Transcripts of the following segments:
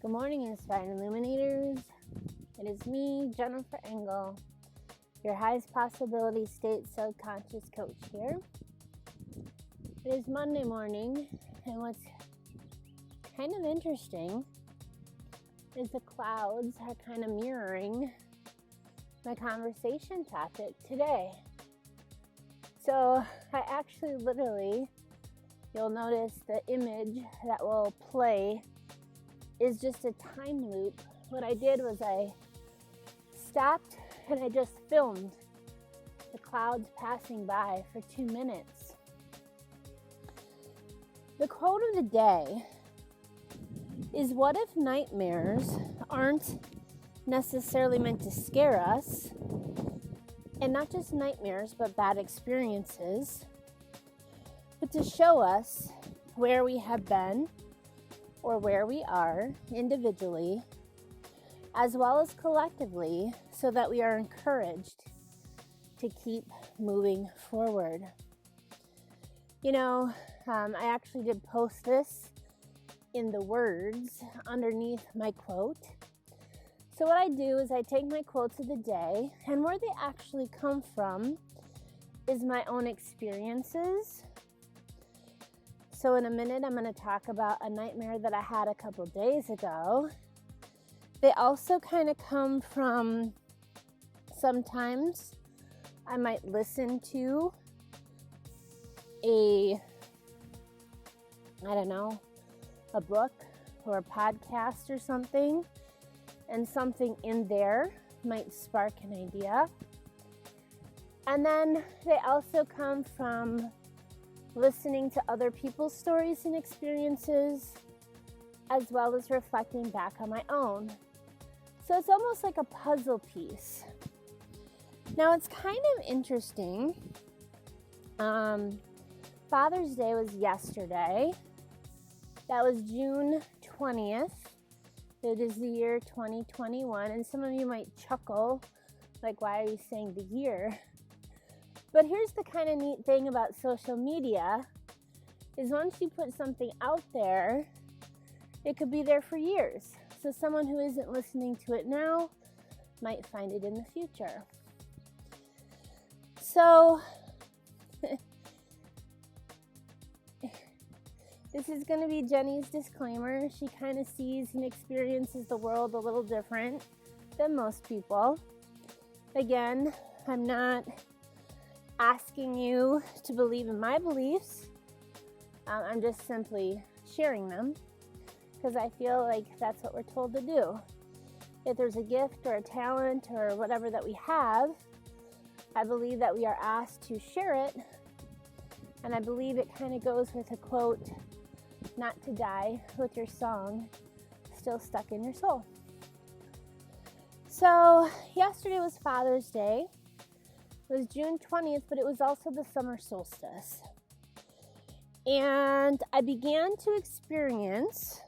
Good morning, Inspired Illuminators. It is me, Jennifer Engel, your highest possibility state subconscious coach here. It is Monday morning, and what's kind of interesting is the clouds are kind of mirroring my conversation topic today. So I actually literally, you'll notice the image that will play is just a time loop. What I did was I stopped and I just filmed the clouds passing by for 2 minutes. The quote of the day is, what if nightmares aren't necessarily meant to scare us, and not just nightmares, but bad experiences, but to show us where we have been or where we are individually, as well as collectively, so that we are encouraged to keep moving forward. I actually did post this in the words underneath my quote. So what I do is I take my quotes of the day, and where they actually come from is my own experiences. So in a minute, I'm going to talk about a nightmare that I had a couple days ago. They also kind of come from, sometimes I might listen to a book or a podcast or something, and something in there might spark an idea. And then they also come from listening to other people's stories and experiences, as well as reflecting back on my own. So it's almost like a puzzle piece. Now it's kind of interesting. Father's Day was yesterday. That was June 20th. It is the year 2021, and some of you might chuckle, like, why are you saying the year? But here's the kind of neat thing about social media, is once you put something out there, it could be there for years. So someone who isn't listening to it now might find it in the future. So this is going to be Jenny's disclaimer. She kind of sees and experiences the world a little different than most people. Again, I'm not asking you to believe in my beliefs. I'm just simply sharing them because I feel like that's what we're told to do. If there's a gift or a talent or whatever that we have, I believe that we are asked to share it. And I believe it kind of goes with a quote, not to die with your song still stuck in your soul. So yesterday was Father's Day. It was June 20th, but it was also the summer solstice. And I began to experience,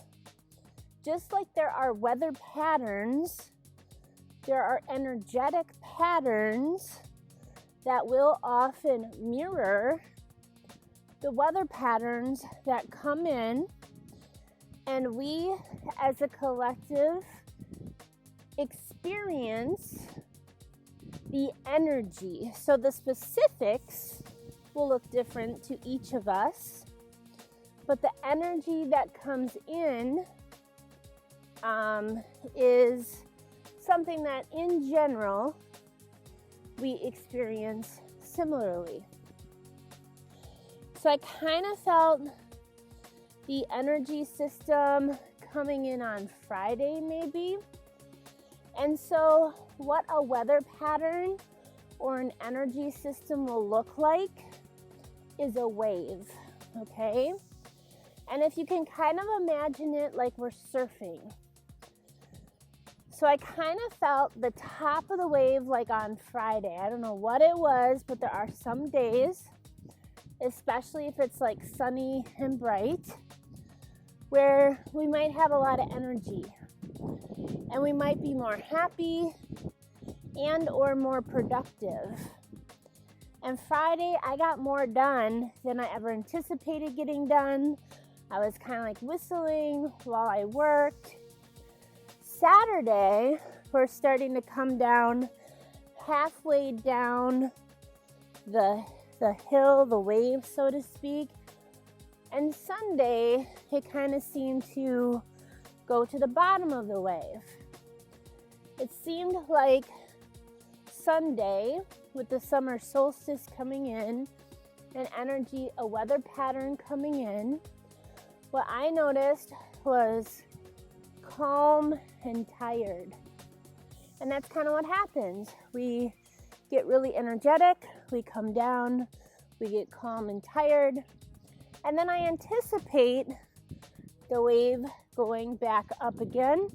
just like there are weather patterns, there are energetic patterns that will often mirror the weather patterns that come in, and we as a collective experience the energy. So the specifics will look different to each of us, but the energy that comes in is something that in general we experience similarly. So I kind of felt the energy system coming in on Friday maybe. And so what a weather pattern or an energy system will look like is a wave, okay? And if you can kind of imagine it like we're surfing. So I kind of felt the top of the wave like on Friday. I don't know what it was, but there are some days, especially if it's like sunny and bright, where we might have a lot of energy. And we might be more happy and or more productive. And Friday, I got more done than I ever anticipated getting done. I was kind of like whistling while I worked. Saturday, we're starting to come down halfway down the hill, the wave, so to speak. And Sunday, it kind of seemed to go to the bottom of the wave. It seemed like Sunday, with the summer solstice coming in, an energy, a weather pattern coming in, what I noticed was calm and tired. And that's kind of what happens. We get really energetic, we come down, we get calm and tired, and then I anticipate the wave going back up again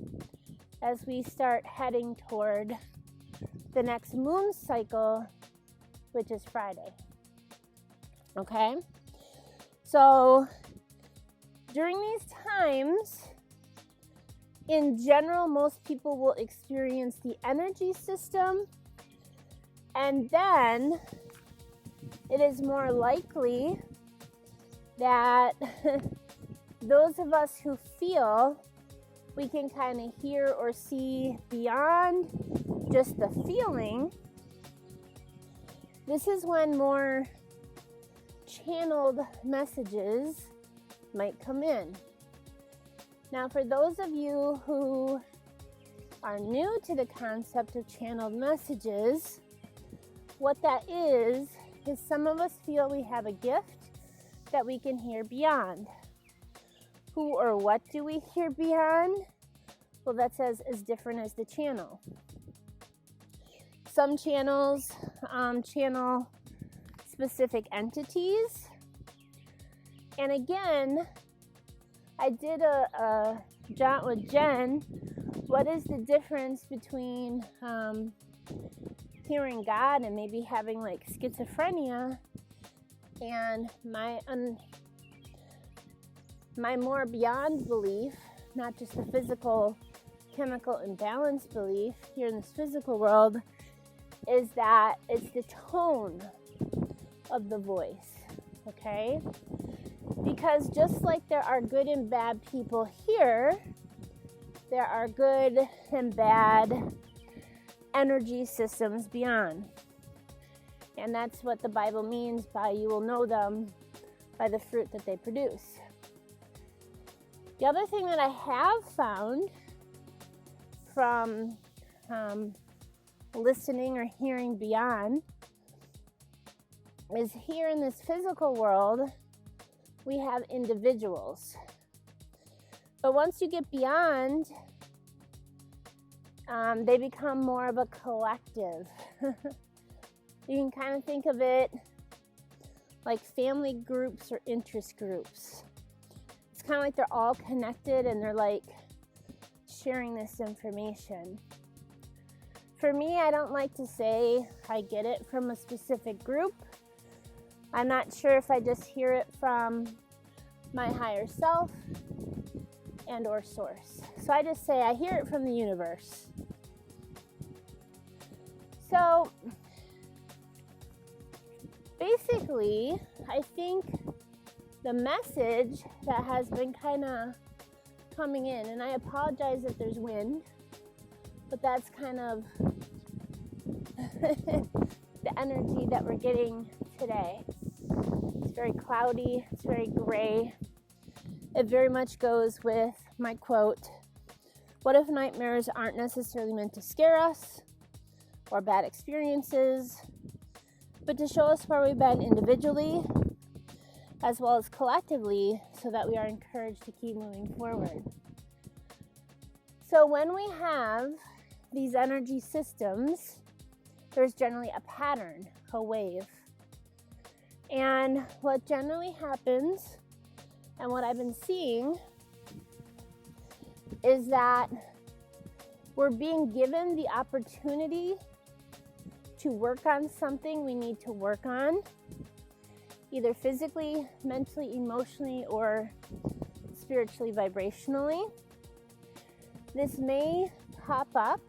as we start heading toward the next moon cycle, which is Friday. Okay? So during these times, in general, most people will experience the energy system, and then it is more likely that those of us who feel we can kind of hear or see beyond just the feeling. This is when more channeled messages might come in. Now, for those of you who are new to the concept of channeled messages, what that is some of us feel we have a gift that we can hear beyond. Who or what do we hear beyond? Well, that says as different as the channel. Some channels channel specific entities. And again, I did a jaunt with Jen. What is the difference between hearing God and maybe having like schizophrenia and my more beyond belief, not just the physical chemical imbalance belief here in this physical world, is that it's the tone of the voice, okay? Because just like there are good and bad people here, there are good and bad energy systems beyond. And that's what the Bible means by you will know them by the fruit that they produce. The other thing that I have found from listening or hearing beyond is here in this physical world, we have individuals. But once you get beyond, they become more of a collective. You can kind of think of it like family groups or interest groups. It's kind of like they're all connected and they're like sharing this information. For me, I don't like to say I get it from a specific group. I'm not sure if I just hear it from my higher self and or source. So I just say I hear it from the universe. So basically, I think the message that has been kind of coming in, and I apologize if there's wind, but that's kind of the energy that we're getting today. It's very cloudy, it's very gray. It very much goes with my quote, what if nightmares aren't necessarily meant to scare us or bad experiences, but to show us where we've been individually as well as collectively so that we are encouraged to keep moving forward. So when we have these energy systems, there's generally a pattern, a wave. And what generally happens, and what I've been seeing, is that we're being given the opportunity to work on something we need to work on, either physically, mentally, emotionally, or spiritually, vibrationally. This may pop up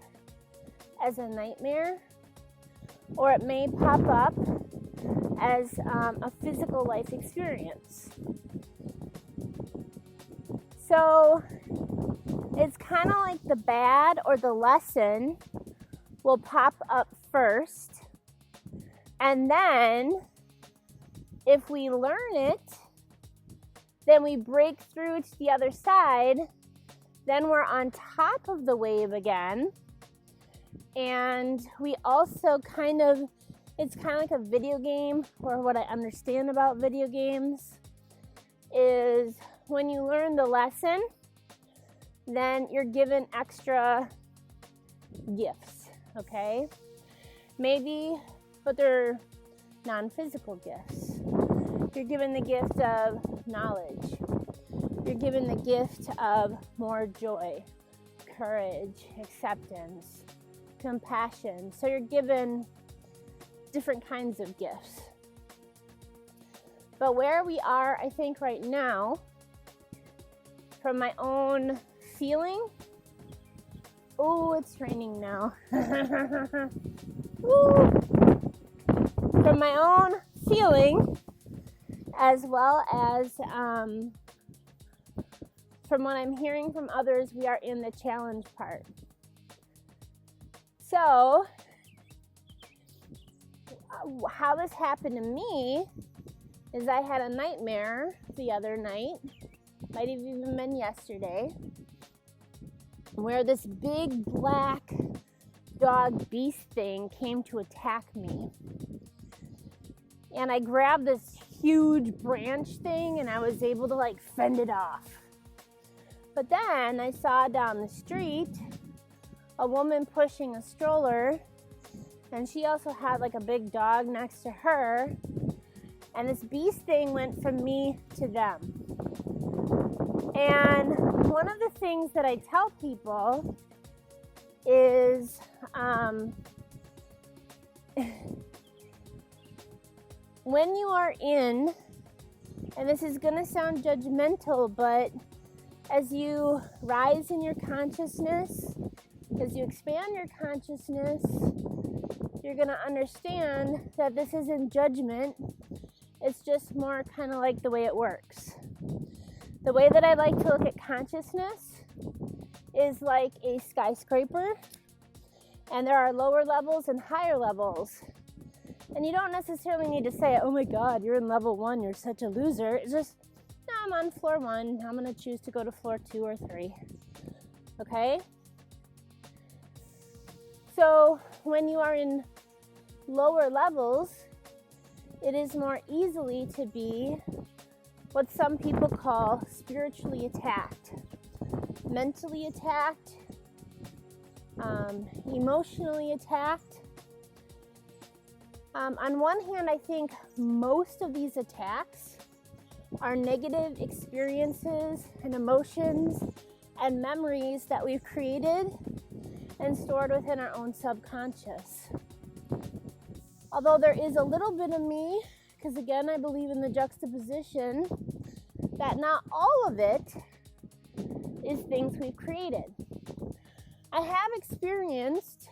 as a nightmare, or it may pop up as a physical life experience. So it's kind of like the bad or the lesson will pop up first. And then if we learn it, then we break through to the other side. Then we're on top of the wave again. And we also it's kind of like a video game, or what I understand about video games is when you learn the lesson, then you're given extra gifts, okay? Maybe, but they're non-physical gifts. You're given the gift of knowledge. You're given the gift of more joy, courage, acceptance, compassion. So you're given different kinds of gifts. But where we are, I think right now, from my own feeling, oh, it's raining now. From my own feeling, as well as from what I'm hearing from others, we are in the challenge part. So, how this happened to me is I had a nightmare the other night, might have even been yesterday, where this big black dog beast thing came to attack me. And I grabbed this huge branch thing and I was able to fend it off. But then I saw down the street a woman pushing a stroller, and she also had a big dog next to her, and this beast thing went from me to them. And one of the things that I tell people is when you are in, and this is going to sound judgmental, but as you rise in your consciousness, as you expand your consciousness, you're going to understand that this isn't judgment. It's just more kind of like the way it works. The way that I like to look at consciousness is like a skyscraper, and there are lower levels and higher levels. And you don't necessarily need to say, oh my God, you're in level 1, you're such a loser. It's just, no, I'm on floor 1, I'm going to choose to go to floor 2 or 3. Okay? So when you are in lower levels, it is more easily to be what some people call spiritually attacked, mentally attacked, emotionally attacked. On one hand, I think most of these attacks are negative experiences and emotions and memories that we've created and stored within our own subconscious. Although there is a little bit of me, because again, I believe in the juxtaposition, that not all of it is things we've created. I have experienced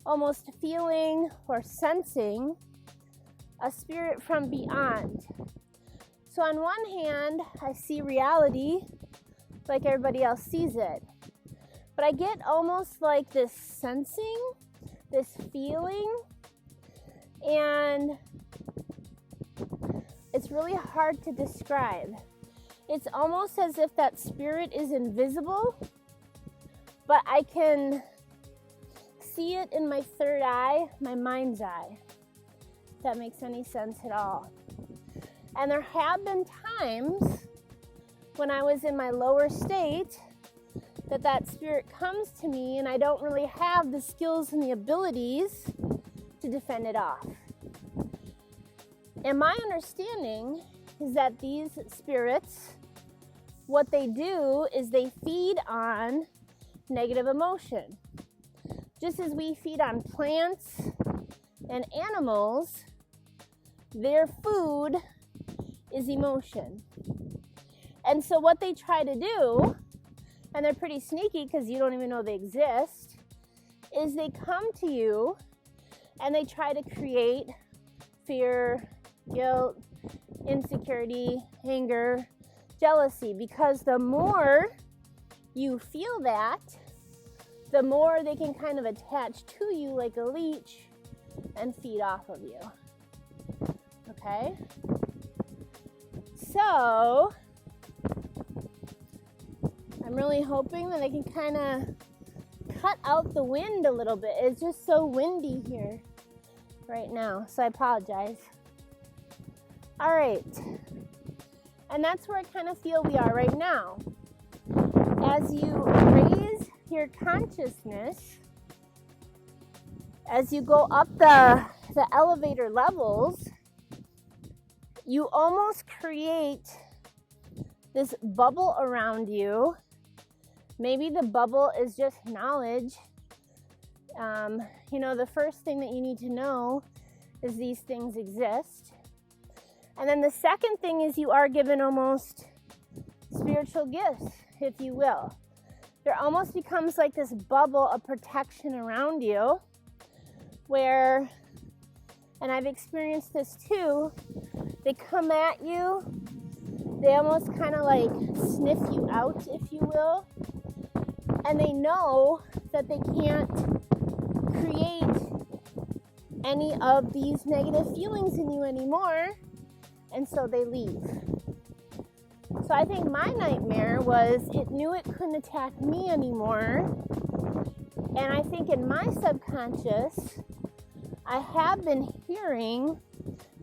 almost feeling or sensing a spirit from beyond. So on one hand, I see reality like everybody else sees it. But I get almost like this sensing, this feeling, and it's really hard to describe. It's almost as if that spirit is invisible, but I can see it in my third eye, my mind's eye, if that makes any sense at all. And there have been times when I was in my lower state that spirit comes to me and I don't really have the skills and the abilities to defend it off. And my understanding is that these spirits, what they do is they feed on negative emotion. Just as we feed on plants and animals, their food is emotion. And so what they try to do, and they're pretty sneaky because you don't even know they exist, is they come to you and they try to create fear, guilt, insecurity, anger, jealousy, because the more you feel that, the more they can kind of attach to you like a leech and feed off of you. Okay? So, I'm really hoping that I can kind of cut out the wind a little bit. It's just so windy here right now, so I apologize. All right. And that's where I kind of feel we are right now. As you raise your consciousness, as you go up the elevator levels, you almost create this bubble around you. Maybe the bubble is just knowledge. The first thing that you need to know is these things exist. And then the second thing is you are given almost spiritual gifts, if you will. There almost becomes like this bubble of protection around you where, and I've experienced this too, they come at you, they almost kind of like sniff you out, if you will, and they know that they can't create any of these negative feelings in you anymore, and so they leave. So I think my nightmare was it knew it couldn't attack me anymore, and I think in my subconscious, I have been hearing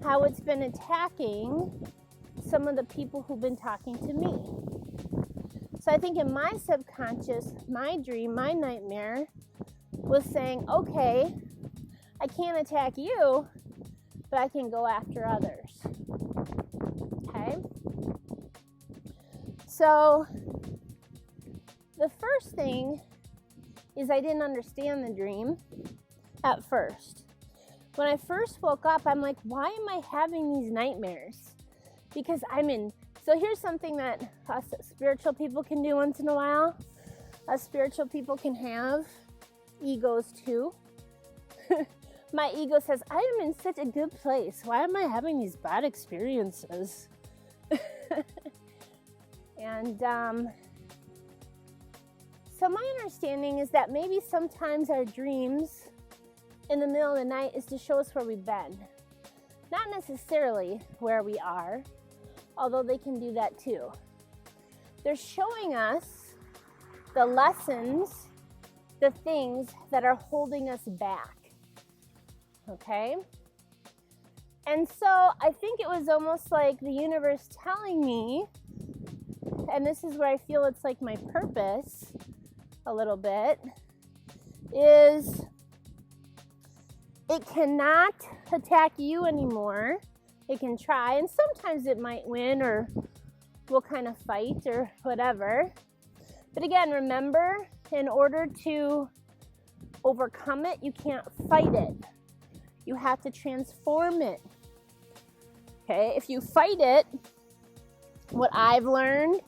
how it's been attacking some of the people who've been talking to me. So I think in my subconscious, my dream, my nightmare was saying, okay, I can't attack you, but I can go after others. Okay? So the first thing is I didn't understand the dream at first. When I first woke up, I'm like, why am I having these nightmares? Because so here's something that us spiritual people can do once in a while. Us spiritual people can have egos too. My ego says, I am in such a good place. Why am I having these bad experiences? And so my understanding is that maybe sometimes our dreams in the middle of the night is to show us where we've been. Not necessarily where we are, although they can do that too. They're showing us the lessons, the things that are holding us back. Okay? And so I think it was almost like the universe telling me, and this is where I feel it's like my purpose a little bit, is it cannot attack you anymore. It can try, and sometimes it might win or we'll kind of fight or whatever. But again, remember, in order to overcome it, you can't fight it. You have to transform it. Okay, if you fight it, what I've learned,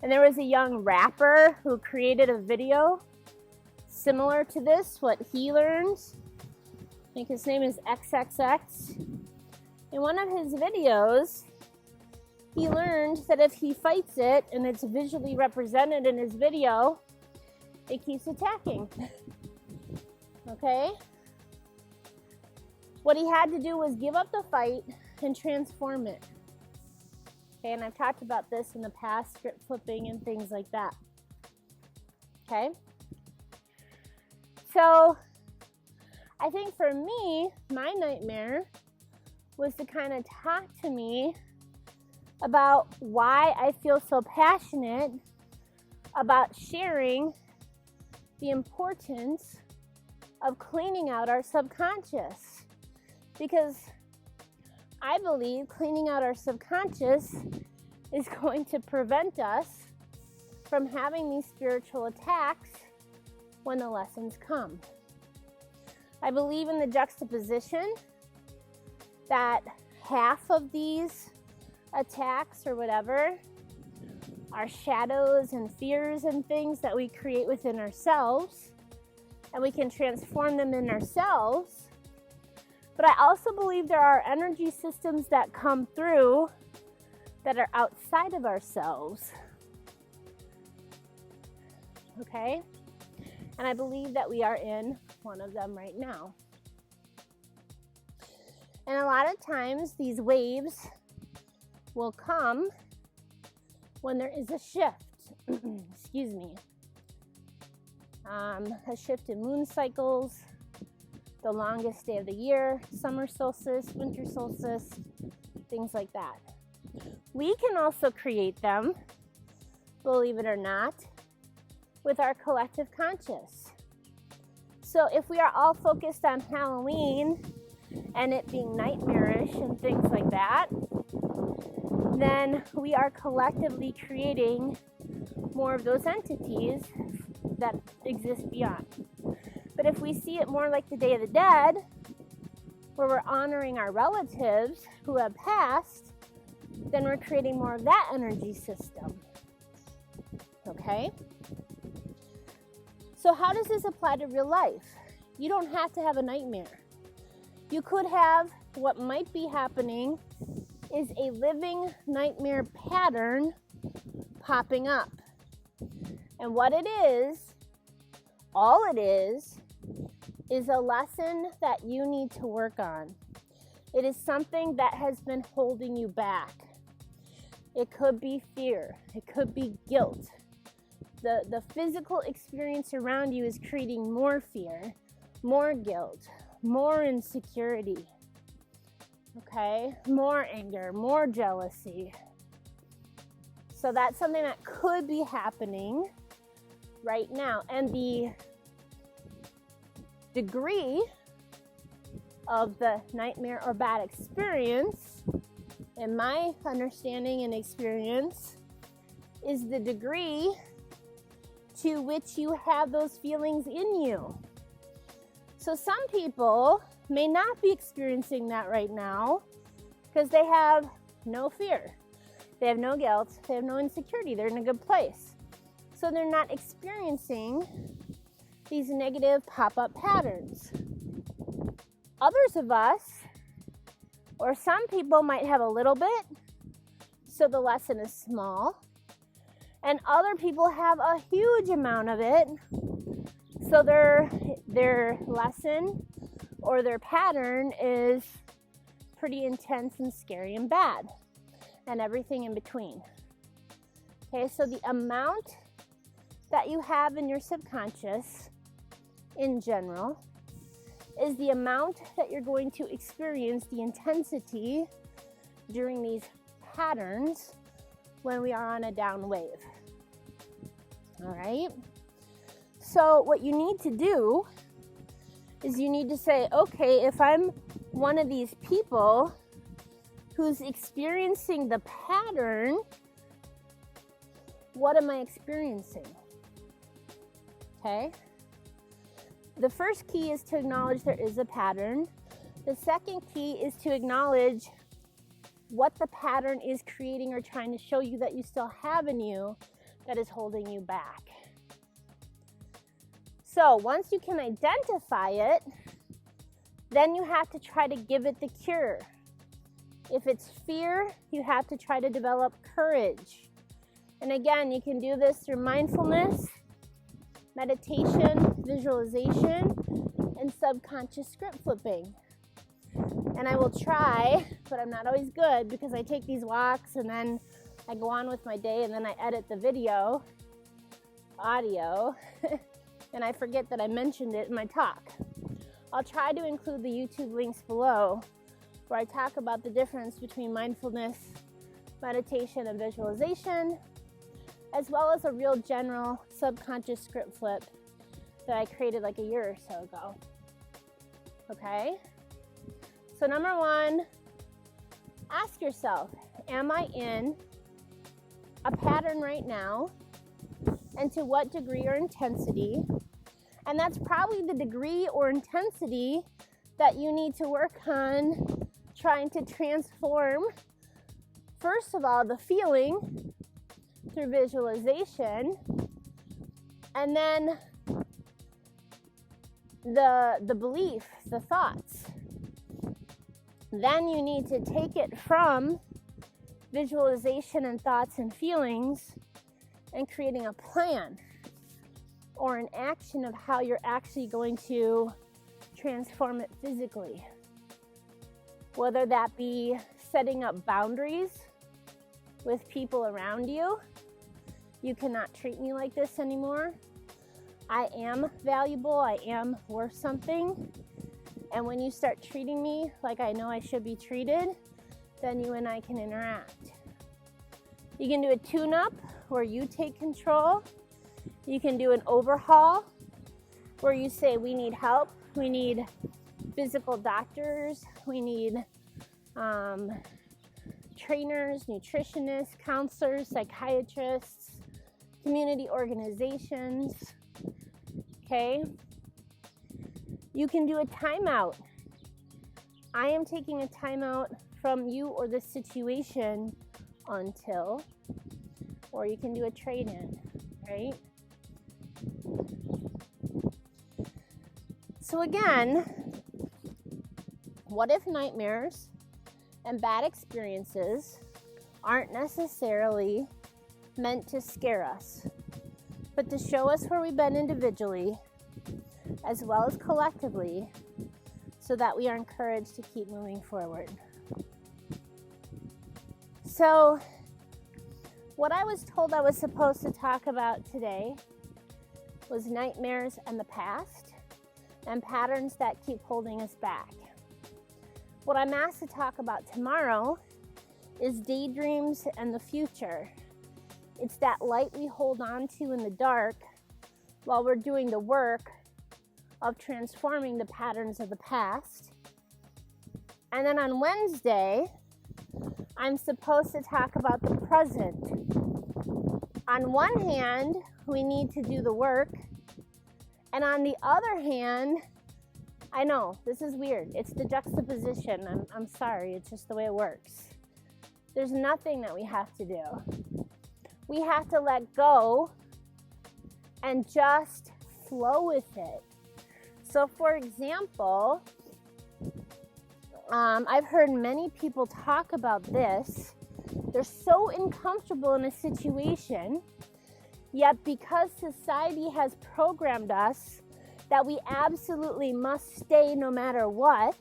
and there was a young rapper who created a video similar to this, what he learns. I think his name is XXX. In one of his videos, he learned that if he fights it, and it's visually represented in his video, it keeps attacking. Okay? What he had to do was give up the fight and transform it. Okay, and I've talked about this in the past, script flipping and things like that. Okay? So, I think for me, my nightmare was to kind of talk to me about why I feel so passionate about sharing the importance of cleaning out our subconscious. Because I believe cleaning out our subconscious is going to prevent us from having these spiritual attacks when the lessons come. I believe in the juxtaposition that half of these attacks or whatever are shadows and fears and things that we create within ourselves, and we can transform them in ourselves. But I also believe there are energy systems that come through that are outside of ourselves. okay? And I believe that we are in one of them right now. And a lot of times these waves will come when there is a shift, excuse me, a shift in moon cycles, the longest day of the year, summer solstice, winter solstice, things like that. We can also create them, believe it or not, with our collective conscious. So if we are all focused on Halloween and it being nightmarish and things like that, then we are collectively creating more of those entities that exist beyond. But if we see it more like the Day of the Dead, where we're honoring our relatives who have passed, then we're creating more of that energy system. Okay? So how does this apply to real life? You don't have to have a nightmare. You could have what might be happening is a living nightmare pattern popping up. And what it is, all it is a lesson that you need to work on. It is something that has been holding you back. It could be fear. It could be guilt. The physical experience around you is creating more fear, more guilt, more insecurity, okay? More anger, more jealousy. So that's something that could be happening right now. And the degree of the nightmare or bad experience, in my understanding and experience, is the degree to which you have those feelings in you. So some people may not be experiencing that right now because they have no fear. They have no guilt. They have no insecurity. They're in a good place. So they're not experiencing these negative pop-up patterns. Others of us, or some people, might have a little bit, so the lesson is small. And other people have a huge amount of it, so their lesson or their pattern is pretty intense and scary and bad, and everything in between. Okay, so the amount that you have in your subconscious in general is the amount that you're going to experience the intensity during these patterns when we are on a down wave. All right? So what you need to do is you need to say, okay, if I'm one of these people who's experiencing the pattern, what am I experiencing? Okay? The first key is to acknowledge there is a pattern. The second key is to acknowledge what the pattern is creating or trying to show you that you still have in you that is holding you back. So once you can identify it, then you have to try to give it the cure. If it's fear, you have to try to develop courage. And again, you can do this through mindfulness, meditation, visualization, and subconscious script flipping. And I will try, but I'm not always good because I take these walks and then I go on with my day and then I edit the video, audio, and I forget that I mentioned it in my talk. I'll try to include the YouTube links below where I talk about the difference between mindfulness, meditation, and visualization, as well as a real general subconscious script flip that I created like a year or so ago. Okay? So number one, ask yourself, am I in a pattern right now? And to what degree or intensity? And that's probably the degree or intensity that you need to work on trying to transform, first of all, the feeling through visualization, and then the belief, the thoughts. Then you need to take it from visualization and thoughts and feelings and creating a plan. or an action of how you're actually going to transform it physically. Whether that be setting up boundaries with people around you. You cannot treat me like this anymore. I am valuable. I am worth something. And when you start treating me like I know I should be treated, then you and I can interact. You can do a tune-up where you take control. You can do an overhaul where you say we need help. We need physical doctors. We need trainers, nutritionists, counselors, psychiatrists, community organizations. Okay? You can do a timeout. I am taking a timeout from you or the situation until, or you can do a trade-in, right? So again, what if nightmares and bad experiences aren't necessarily meant to scare us, but to show us where we've been individually as well as collectively, so that we are encouraged to keep moving forward. So, what I was told I was supposed to talk about today was nightmares and the past and patterns that keep holding us back. What I'm asked to talk about tomorrow is daydreams and the future. It's that light we hold on to in the dark while we're doing the work of transforming the patterns of the past. And then on Wednesday, I'm supposed to talk about the present. On one hand, we need to do the work. And on the other hand, I know, this is weird. It's the juxtaposition. I'm sorry, it's just the way it works. There's nothing that we have to do. We have to let go and just flow with it. So for example, I've heard many people talk about this. They're so uncomfortable in a situation, yet because society has programmed us that we absolutely must stay no matter what,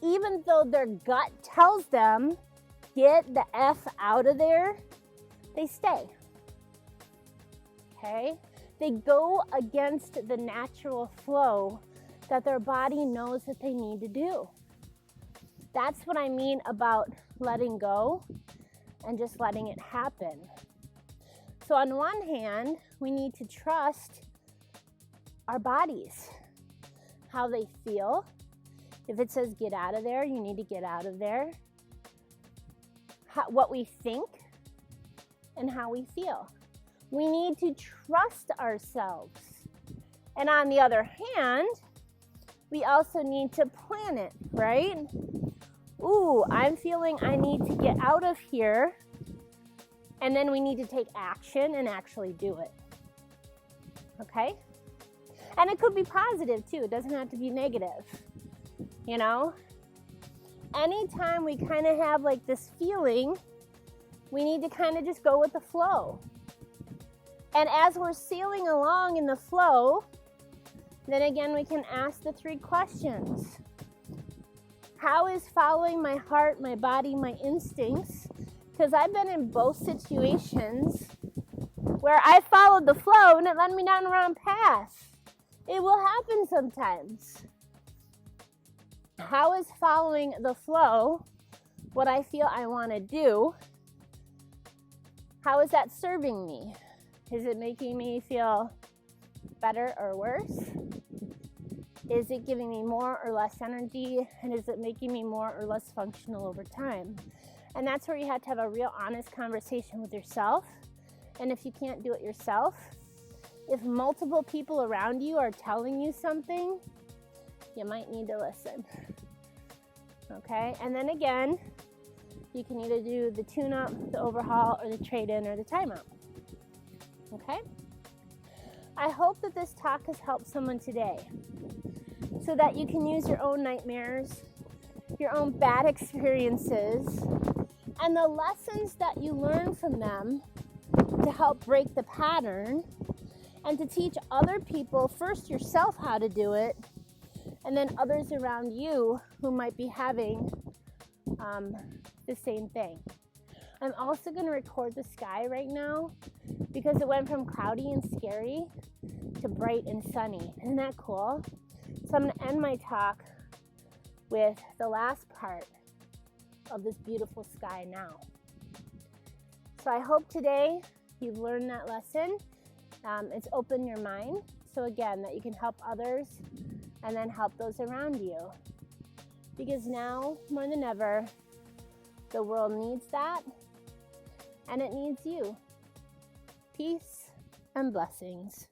even though their gut tells them, get the F out of there, they stay. Okay? They go against the natural flow that their body knows that they need to do. That's what I mean about letting go and just letting it happen. So on one hand, we need to trust our bodies, how they feel. If it says get out of there, you need to get out of there. What we think and how we feel. We need to trust ourselves. And on the other hand, we also need to plan it, right? Ooh, I'm feeling I need to get out of here. And then we need to take action and actually do it. Okay? And it could be positive too. It doesn't have to be negative. You know? Anytime we kind of have like this feeling, we need to kind of just go with the flow. And as we're sailing along in the flow, then again we can ask the 3 questions. How is following my heart, my body, my instincts? Because I've been in both situations where I followed the flow and it led me down the wrong path. It will happen sometimes. How is following the flow what I feel I want to do? How is that serving me? Is it making me feel better or worse? Is it giving me more or less energy? And is it making me more or less functional over time? And that's where you have to have a real honest conversation with yourself. And if you can't do it yourself, if multiple people around you are telling you something, you might need to listen. Okay? And then again, you can either do the tune-up, the overhaul, or the trade-in, or the timeout. Okay? I hope that this talk has helped someone today so that you can use your own nightmares, your own bad experiences, and the lessons that you learn from them to help break the pattern and to teach other people, first yourself, how to do it, and then others around you who might be having the same thing. I'm also going to record the sky right now because it went from cloudy and scary to bright and sunny. Isn't that cool? So I'm going to end my talk with the last part of this beautiful sky now. So I hope today you've learned that lesson. It's opened your mind. So again, that you can help others and then help those around you. Because now, more than ever, the world needs that, and it needs you. Peace and blessings.